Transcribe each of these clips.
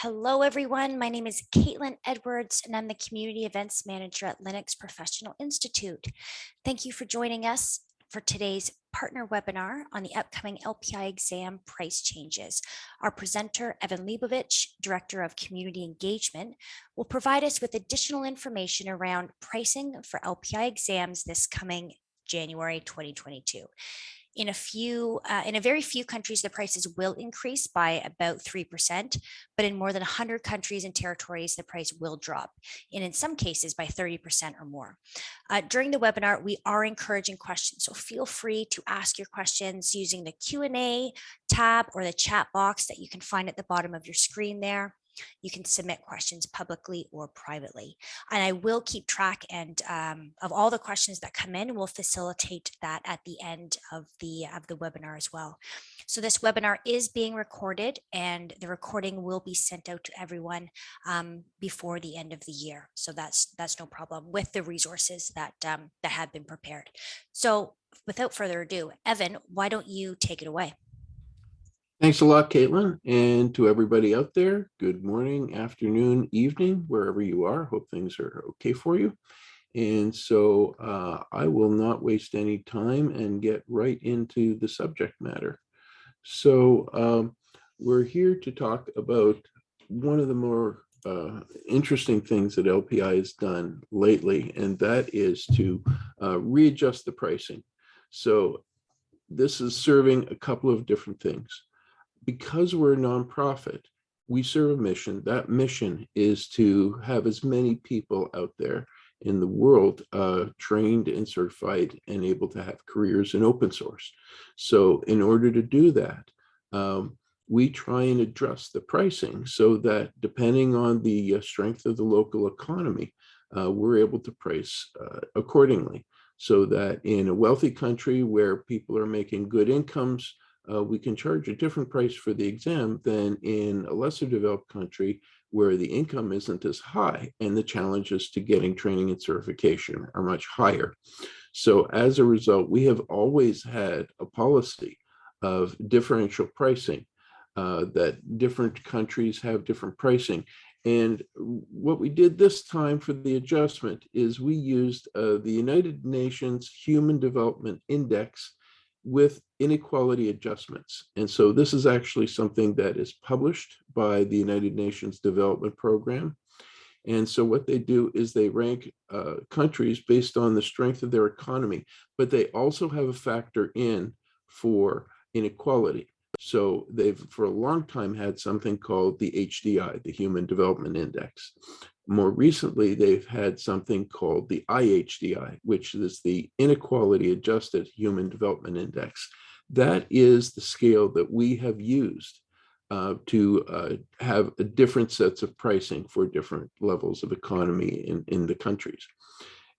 Hello, everyone. My name is Caitlin Edwards, and I'm the Community Events Manager at Linux Professional Institute. Thank you for joining us for today's partner webinar on the upcoming LPI exam price changes. Our presenter, Evan Leibovich, Director of Community Engagement, will provide us with additional information around pricing for LPI exams this coming January 2022. In a very few countries, the prices will increase by about 3%, but in more than 100 countries and territories, the price will drop, and in some cases by 30% or more. During the webinar, we are encouraging questions, so feel free to ask your questions using the Q&A tab or the chat box that you can find at the bottom of your screen there. You can submit questions publicly or privately. And I will keep track of all the questions that come in. We'll facilitate that at the end of the webinar as well. So this webinar is being recorded, and the recording will be sent out to everyone before the end of the year. So that's no problem with the resources that have been prepared. So without further ado, Evan, why don't you take it away? Thanks a lot, Caitlin, and to everybody out there, good morning, afternoon, evening, wherever you are. Hope things are okay for you. And so I will not waste any time and get right into the subject matter. So we're here to talk about one of the more interesting things that LPI has done lately, and that is to readjust the pricing. So this is serving a couple of different things. Because we're a nonprofit, we serve a mission. That mission is to have as many people out there in the world trained and certified and able to have careers in open source. So in order to do that, we try and adjust the pricing so that depending on the strength of the local economy, we're able to price accordingly. So that in a wealthy country where people are making good incomes, we can charge a different price for the exam than in a lesser developed country where the income isn't as high and the challenges to getting training and certification are much higher. So as a result, we have always had a policy of differential pricing, that different countries have different pricing. And what we did this time for the adjustment is we used the United Nations Human Development Index with inequality adjustments. And so this is actually something that is published by the United Nations Development Program. And so what they do is they rank countries based on the strength of their economy, but they also have a factor in for inequality. So they've for a long time had something called the HDI, the Human Development Index. More recently, they've had something called the IHDI, which is the Inequality-adjusted Human Development Index. That is the scale that we have used to have different sets of pricing for different levels of economy in the countries.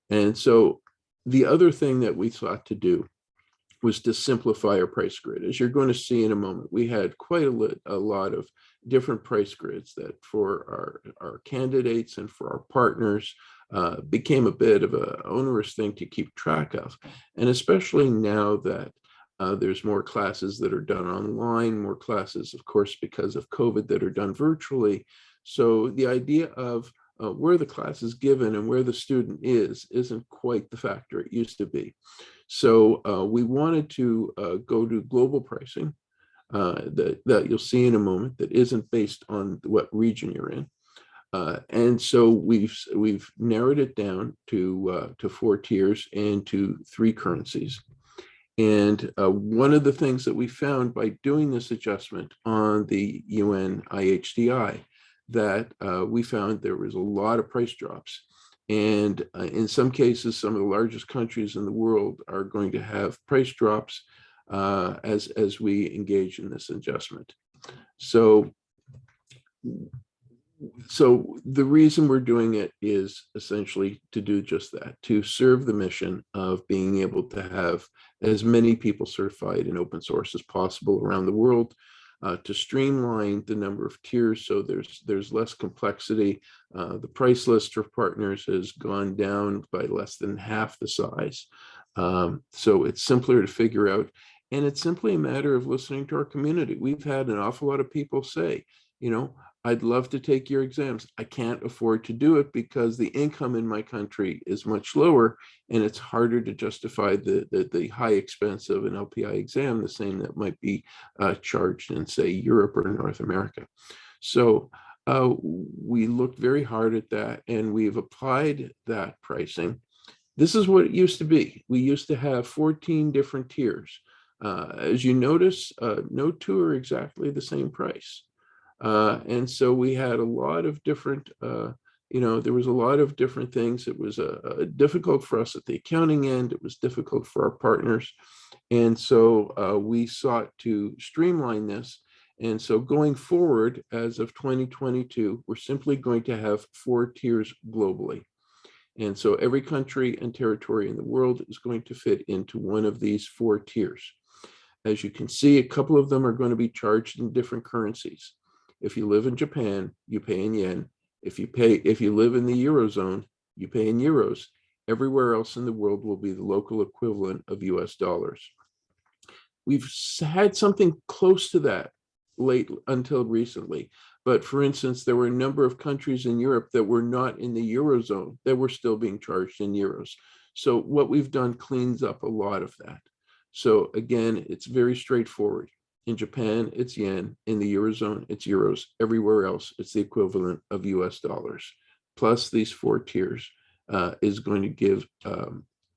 And so the other thing that we sought to do was to simplify our price grid. As you're going to see in a moment, we had quite a lot of different price grids that for our candidates and for our partners became a bit of an onerous thing to keep track of. And especially now that there's more classes that are done online, more classes, of course, because of COVID that are done virtually. So the idea of where the class is given and where the student isn't quite the factor it used to be. So we wanted to go to global pricing that you'll see in a moment that isn't based on what region you're in. And so we've narrowed it down to 4 tiers and to 3 currencies. And one of the things that we found by doing this adjustment on the UN IHDI, that we found there was a lot of price drops. And in some cases, some of the largest countries in the world are going to have price drops as we engage in this adjustment. So the reason we're doing it is essentially to do just that, to serve the mission of being able to have as many people certified in open source as possible around the world, to streamline the number of tiers so there's less complexity. The price list for partners has gone down by less than half the size. So it's simpler to figure out. And it's simply a matter of listening to our community. We've had an awful lot of people say, I'd love to take your exams. I can't afford to do it because the income in my country is much lower, and it's harder to justify the high expense of an LPI exam, the same that might be charged in, say, Europe or North America. So we looked very hard at that, and we've applied that pricing. This is what it used to be. We used to have 14 different tiers. As you notice, no two are exactly the same price. And so we had a lot of different, there was a lot of different things. It was difficult for us at the accounting end. It was difficult for our partners. And so we sought to streamline this. And so going forward, as of 2022, we're simply going to have 4 tiers globally. And so every country and territory in the world is going to fit into one of these 4 tiers. As you can see, a couple of them are going to be charged in different currencies. If you live in Japan, you pay in yen. If you live in the Eurozone, you pay in euros. Everywhere else in the world will be the local equivalent of US dollars. We've had something close to that late until recently. But for instance, there were a number of countries in Europe that were not in the Eurozone that were still being charged in euros. So what we've done cleans up a lot of that. So again, it's very straightforward. In Japan, it's yen. In the Eurozone, it's euros. Everywhere else, it's the equivalent of US dollars. Plus these 4 tiers is going to give a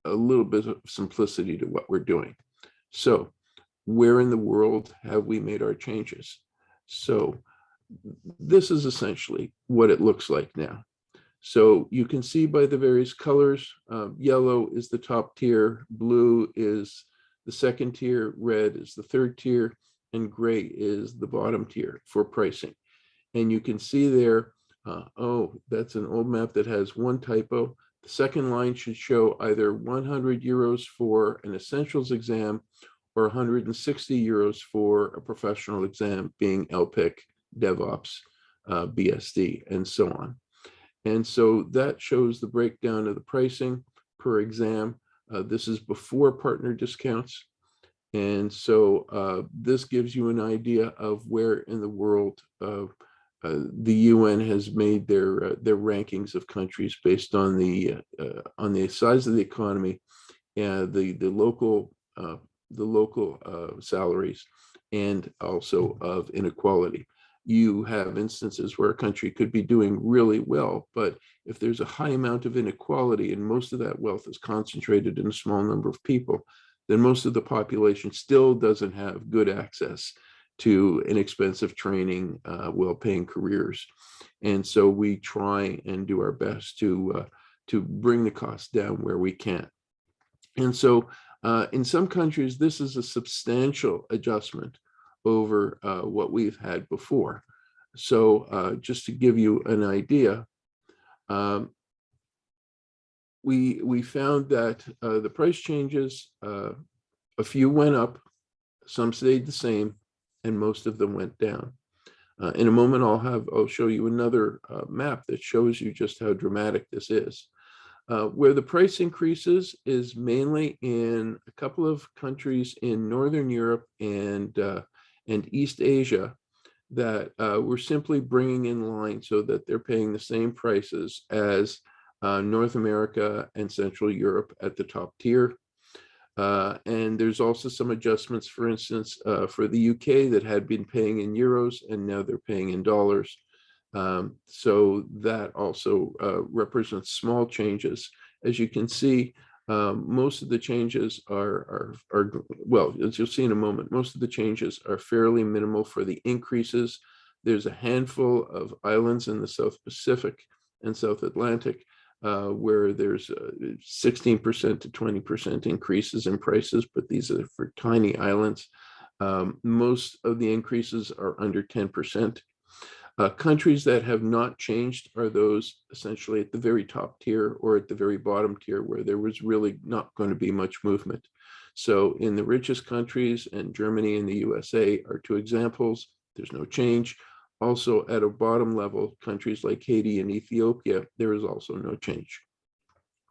little bit of simplicity to what we're doing. So where in the world have we made our changes? So this is essentially what it looks like now. So you can see by the various colors, yellow is the top tier, blue is the second tier, red is the third tier, and gray is the bottom tier for pricing. And you can see there, that's an old map that has one typo. The second line should show either 100 euros for an essentials exam or 160 euros for a professional exam, being LPIC, DevOps, BSD, and so on. And so that shows the breakdown of the pricing per exam. This is before partner discounts. And so this gives you an idea of where in the world the UN has made their rankings of countries based on the size of the economy and the local salaries, and also of inequality. You have instances where a country could be doing really well, but if there's a high amount of inequality and most of that wealth is concentrated in a small number of people, then most of the population still doesn't have good access to inexpensive training, well-paying careers. And so we try and do our best to bring the cost down where we can. And so in some countries, this is a substantial adjustment over what we've had before. So just to give you an idea, we found that the price changes, a few went up, some stayed the same, and most of them went down. In a moment, I'll show you another map that shows you just how dramatic this is. Where the price increases is mainly in a couple of countries in Northern Europe and East Asia that we're simply bringing in line so that they're paying the same prices as North America and Central Europe at the top tier. And there's also some adjustments, for instance, for the UK that had been paying in euros and now they're paying in dollars. So that also represents small changes. As you can see, most of the changes are, well, as you'll see in a moment, most of the changes are fairly minimal for the increases. There's a handful of islands in the South Pacific and South Atlantic where there's 16% to 20% increases in prices, but these are for tiny islands. Most of the increases are under 10%. Countries that have not changed are those essentially at the very top tier or at the very bottom tier where there was really not going to be much movement. So in the richest countries, and Germany and the USA are 2 examples, there's no change. Also at a bottom level, countries like Haiti and Ethiopia, there is also no change.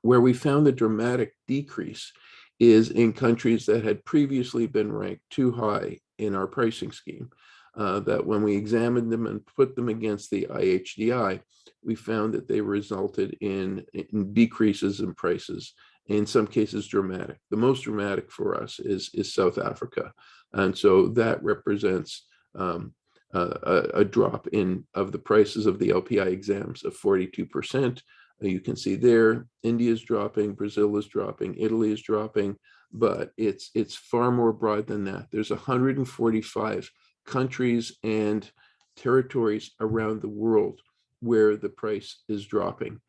Where we found the dramatic decrease is in countries that had previously been ranked too high in our pricing scheme. that when we examined them and put them against the IHDI, we found that they resulted in decreases in prices, in some cases dramatic. The most dramatic for us is South Africa. And so that represents a drop of the prices of the LPI exams of 42%. You can see there, India is dropping, Brazil is dropping, Italy is dropping, but it's far more broad than that. There's 145 countries and territories around the world where the price is dropping.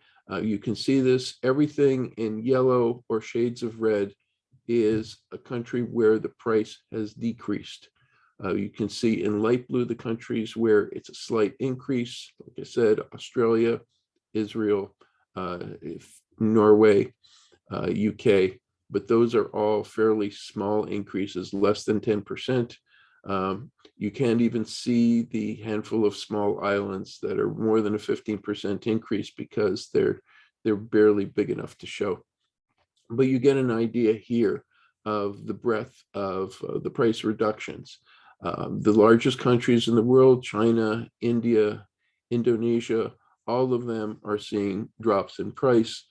You can see this, everything in yellow or shades of red is a country where the price has decreased. You can see in light blue the countries where it's a slight increase. Like I said, Australia, Israel, Norway, UK, but those are all fairly small increases, less than 10%. You can't even see the handful of small islands that are more than a 15% increase because they're barely big enough to show. But you get an idea here of the breadth of the price reductions. The largest countries in the world, China, India, Indonesia, all of them are seeing drops in price.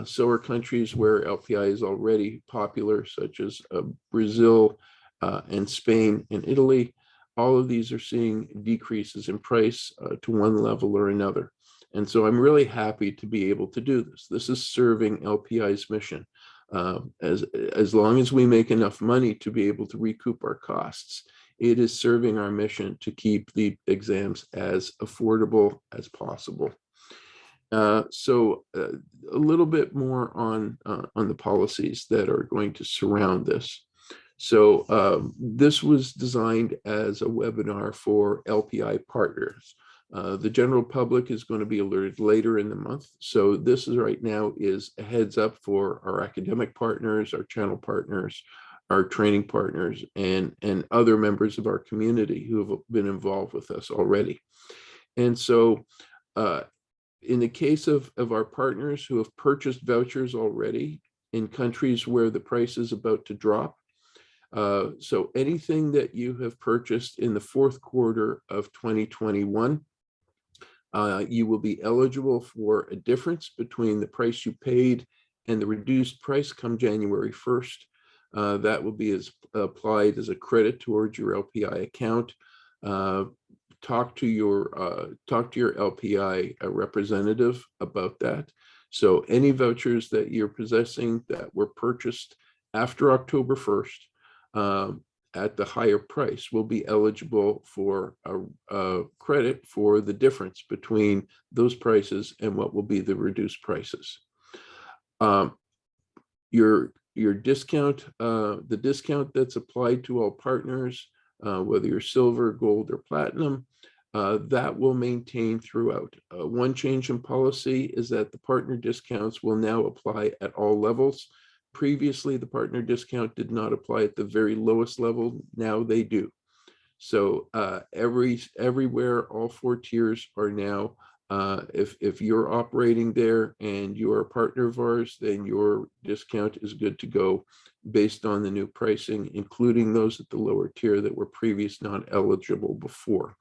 So are countries where LPI is already popular, such as Brazil and Spain and Italy. All of these are seeing decreases in price to one level or another. And so I'm really happy to be able to do this. This is serving LPI's mission. As long as we make enough money to be able to recoup our costs, it is serving our mission to keep the exams as affordable as possible. So a little bit more on the policies that are going to surround this. So this was designed as a webinar for LPI partners. The general public is going to be alerted later in the month. So this is right now is a heads up for our academic partners, our channel partners, our training partners, and other members of our community who have been involved with us already. And so in the case of our partners who have purchased vouchers already in countries where the price is about to drop, so anything that you have purchased in the fourth quarter of 2021, you will be eligible for a difference between the price you paid and the reduced price come January 1st. That will be applied as a credit towards your LPI account. Talk to your LPI representative about that. So any vouchers that you're possessing that were purchased after October 1st at the higher price will be eligible for a credit for the difference between those prices and what will be the reduced prices. Your discount, the discount that's applied to all partners, whether you're silver, gold, or platinum, that will maintain throughout. One change in policy is that the partner discounts will now apply at all levels. Previously, the partner discount did not apply at the very lowest level. Now they do. So everywhere, all four tiers are now, if you're operating there and you're a partner of ours, then your discount is good to go based on the new pricing, including those at the lower tier that were previously not eligible before.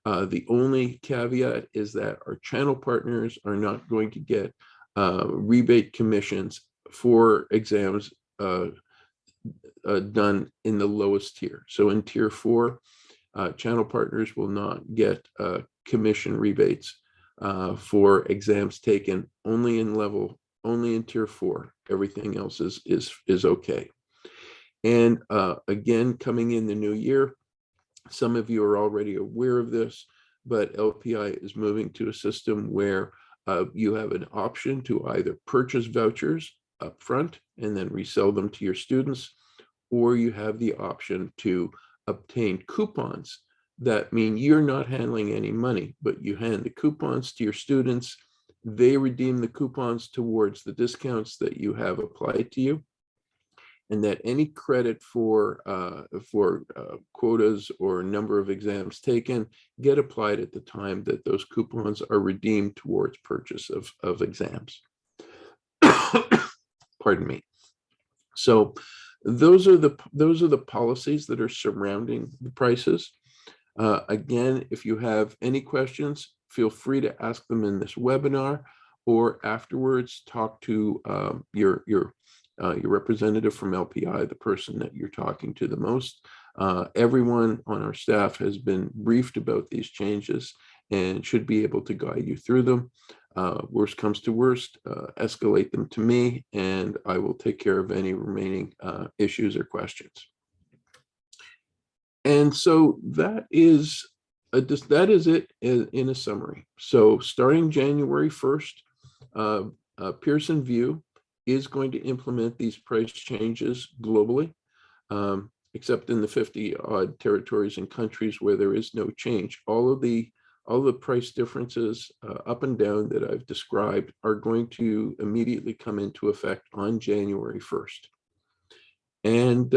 The only caveat is that our channel partners are not going to get rebate commissions for exams done in the lowest tier. So in tier 4, channel partners will not get commission rebates for exams taken only in tier 4. Everything else is okay. And again, coming in the new year, some of you are already aware of this, but LPI is moving to a system where you have an option to either purchase vouchers up front and then resell them to your students, or you have the option to obtain coupons that mean you're not handling any money, but you hand the coupons to your students. They redeem the coupons towards the discounts that you have applied to you, and that any credit for quotas or number of exams taken get applied at the time that those coupons are redeemed towards purchase of exams. Pardon me. So those are the policies that are surrounding the prices. Again, if you have any questions, feel free to ask them in this webinar, or afterwards talk to your representative from LPI, the person that you're talking to the most. Everyone on our staff has been briefed about these changes and should be able to guide you through them. Worst comes to worst, escalate them to me, and I will take care of any remaining issues or questions. And so that is it in a summary. So starting January 1st, Pearson VUE is going to implement these price changes globally, except in the 50 odd territories and countries where there is no change. All the price differences up and down that I've described are going to immediately come into effect on January 1st. And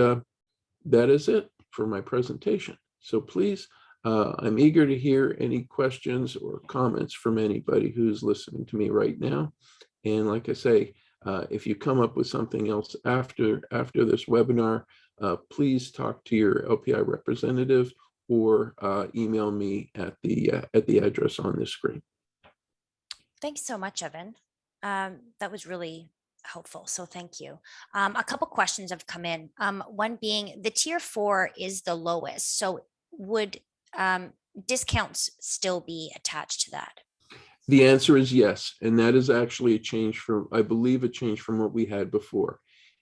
that is it for my presentation. So please, I'm eager to hear any questions or comments from anybody who's listening to me right now. And like I say, if you come up with something else after this webinar, please talk to your LPI representative or email me at the address on this screen. Thanks so much, Evan. That was really helpful. So thank you. A couple questions have come in. One being the tier 4 is the lowest. So would discounts still be attached to that? The answer is yes. And that is actually a change from, I believe, a change from what we had before.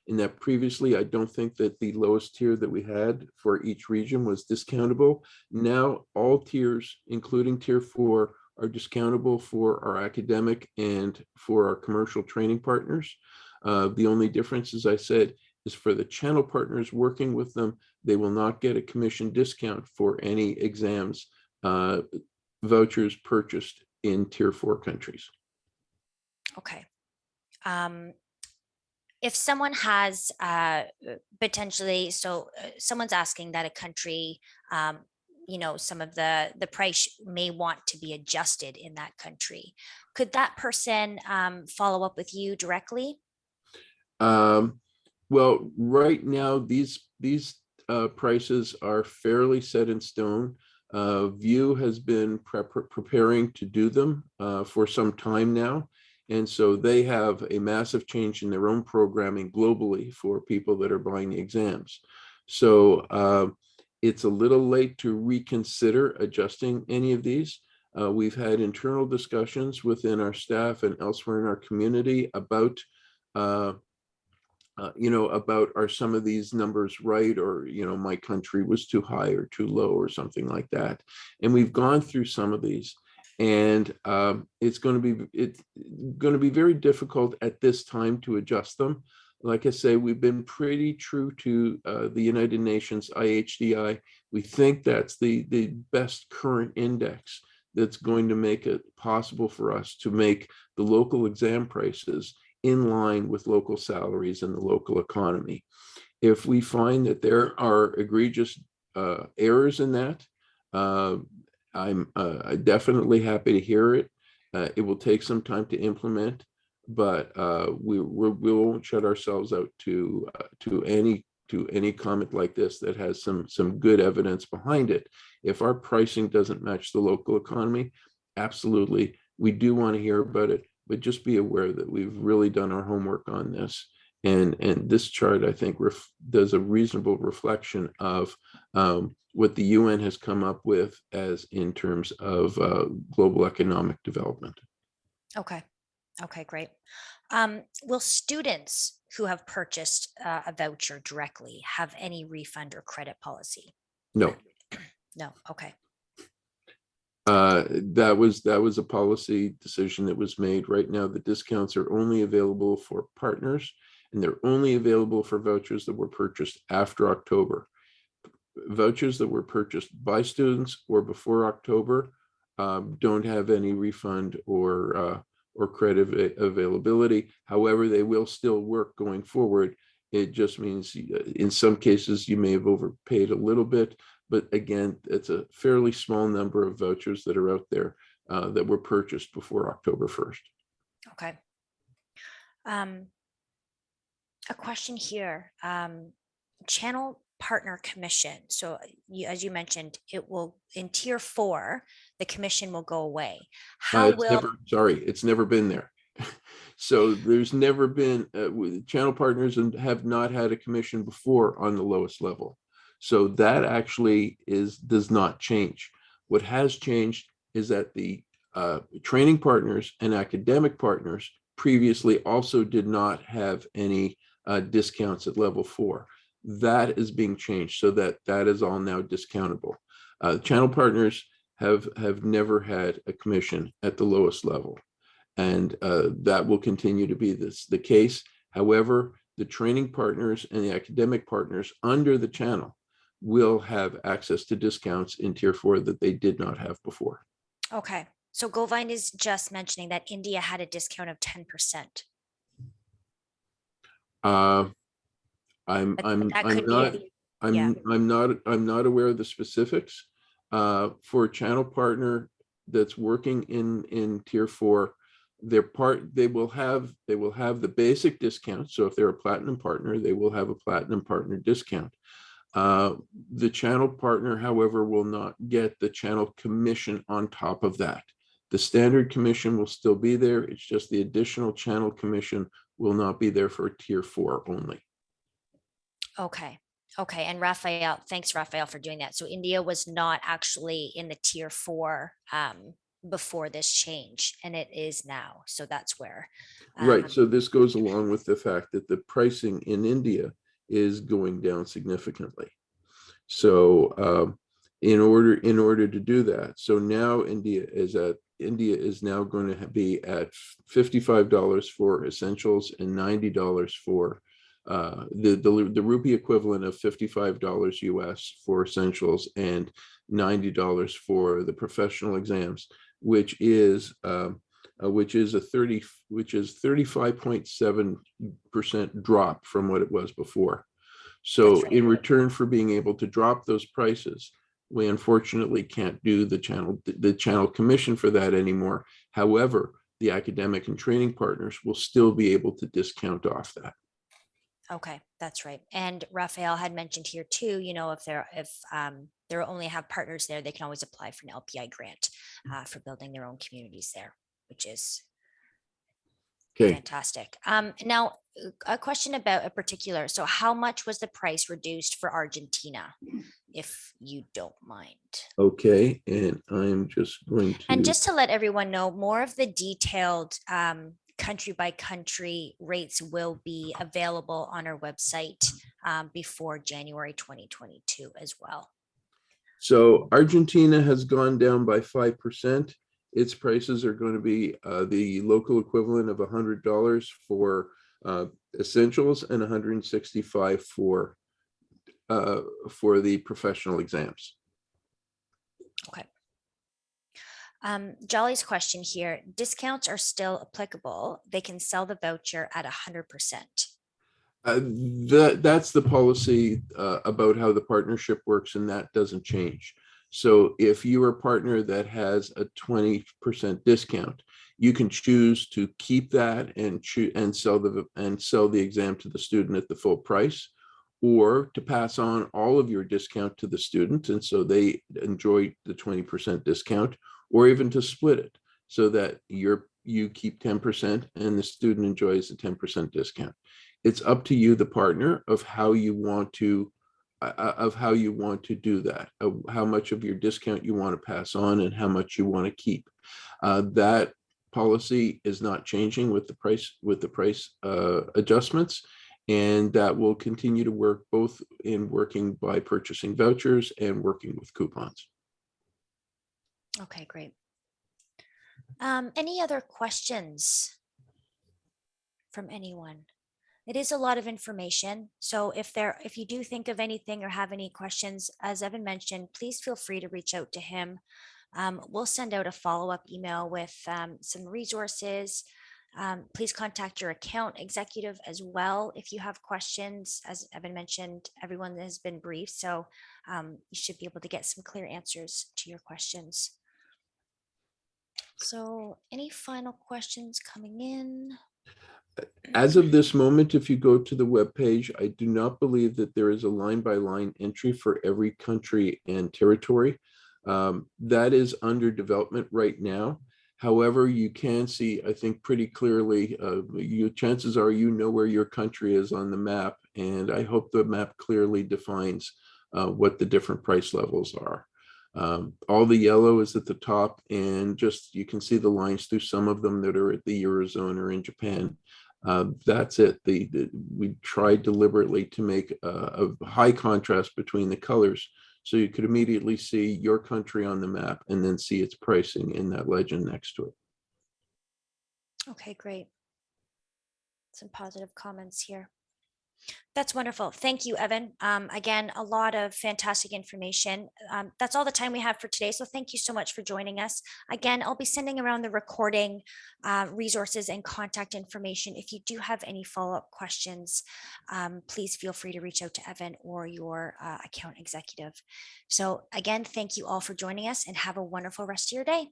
In that previously, I don't think that the lowest tier that we had for each region was discountable. Now all tiers, including tier 4, are discountable for our academic and for our commercial training partners. The only difference, as I said, is for the channel partners working with them, they will not get a commission discount for any exams, vouchers purchased in tier 4 countries. Okay. If someone has potentially, someone's asking that a country, some of the price may want to be adjusted in that country. Could that person follow up with you directly? Well, right now, these prices are fairly set in stone. VUE has been preparing to do them for some time now. And so they have a massive change in their own programming globally for people that are buying the exams. So it's a little late to reconsider adjusting any of these. We've had internal discussions within our staff and elsewhere in our community about about are some of these numbers right, or my country was too high or too low or something like that. And we've gone through some of these, and it's going to be very difficult at this time to adjust them. Like I say, we've been pretty true to the United Nations IHDI. We think that's the best current index that's going to make it possible for us to make the local exam prices in line with local salaries and the local economy. If we find that there are egregious errors in that, I'm definitely happy to hear it. It will take some time to implement, but we won't shut ourselves out to any comment like this that has some good evidence behind it. If our pricing doesn't match the local economy, absolutely, we do want to hear about it. But just be aware that we've really done our homework on this. And this chart, I think, does a reasonable reflection of what the UN has come up with as in terms of global economic development. Okay. Okay, great. Will students who have purchased a voucher directly have any refund or credit policy? No. No. Okay. That was a policy decision that was made. Right now, the discounts are only available for partners, and they're only available for vouchers that were purchased after October. Vouchers that were purchased by students or before October don't have any refund or credit availability. However, they will still work going forward. It just means in some cases you may have overpaid a little bit, but again, it's a fairly small number of vouchers that are out there that were purchased before October 1st. Okay. A question here. Channel partner commission. So you, as you mentioned, it will in tier 4, the commission will go away. How It's will, never, sorry, it's never been there. So there's never been, channel partners and have not had a commission before on the lowest level. So that actually does not change. What has changed is that the training partners and academic partners previously also did not have any discounts at level 4. That is being changed so that that is all now discountable. Channel partners have never had a commission at the lowest level, and that will continue to be the case. However, the training partners and the academic partners under the channel will have access to discounts in tier 4 that they did not have before. okay. So Govine is just mentioning that India had a discount of 10%. Uh, I'm But I'm that I'm could not be, yeah, I'm not aware of the specifics. For a channel partner that's working in tier 4, they will have the basic discount. So if they're a platinum partner, they will have a platinum partner discount. The channel partner, however, will not get the channel commission on top of that. The standard commission will still be there. It's just the additional channel commission will not be there for tier 4 only. okay. Okay. And Raphael, thanks, Raphael, for doing that. So India was not actually in the tier 4 before this change, and it is now. So that's where. Right. So this goes along with the fact that the pricing in India is going down significantly. So in order to do that, so now India is now going to be at $55 for essentials and $90 for the rupee equivalent of $55 US for essentials and $90 for the professional exams, which is which is 35.7% drop from what it was before. So That's right. in return for being able to drop those prices, we unfortunately can't do the channel commission for that anymore. However, the academic and training partners will still be able to discount off that. Okay, that's right. And Raphael had mentioned here too, if they only have partners there, they can always apply for an LPI grant for building their own communities there, which is Okay. fantastic. Now, a question about a particular. So, how much was the price reduced for Argentina, if you don't mind? Okay. And I'm just going And to, just to let everyone know, more of the detailed country by country rates will be available on our website before January 2022 as well. so Argentina has gone down by 5%. Its prices are going to be the local equivalent of $100 for essentials and $165 for the professional exams. Okay. Jolly's question here, discounts are still applicable. They can sell the voucher at 100%. That's the policy about how the partnership works, and that doesn't change. So if you're a partner that has a 20% discount, you can choose to keep that and sell the exam to the student at the full price, or to pass on all of your discount to the student, and so they enjoy the 20% discount, or even to split it so that you keep 10% and the student enjoys the 10% discount. It's up to you, the partner, of how you want to do that, of how much of your discount you want to pass on and how much you want to keep. That policy is not changing with the price adjustments, and that will continue to work both in working by purchasing vouchers and working with coupons. Okay, great. Any other questions from anyone? It is a lot of information. So if you do think of anything or have any questions, as Evan mentioned, please feel free to reach out to him. We'll send out a follow-up email with some resources. Please contact your account executive as well if you have questions. As Evan mentioned, everyone has been briefed, so you should be able to get some clear answers to your questions. So any final questions coming in? As of this moment, if you go to the webpage, I do not believe that there is a line-by-line entry for every country and territory. That is under development right now. However, you can see, I think, pretty clearly, chances are you know where your country is on the map, and I hope the map clearly defines what the different price levels are. All the yellow is at the top, and just you can see the lines through some of them that are at the Eurozone or in Japan. That's it. We tried deliberately to make a high contrast between the colors so you could immediately see your country on the map and then see its pricing in that legend next to it. Okay, great. Some positive comments here. That's wonderful. Thank you, Evan. Again, a lot of fantastic information. That's all the time we have for today. So thank you so much for joining us. Again, I'll be sending around the recording resources and contact information. If you do have any follow-up questions, please feel free to reach out to Evan or your account executive. So again, thank you all for joining us and have a wonderful rest of your day.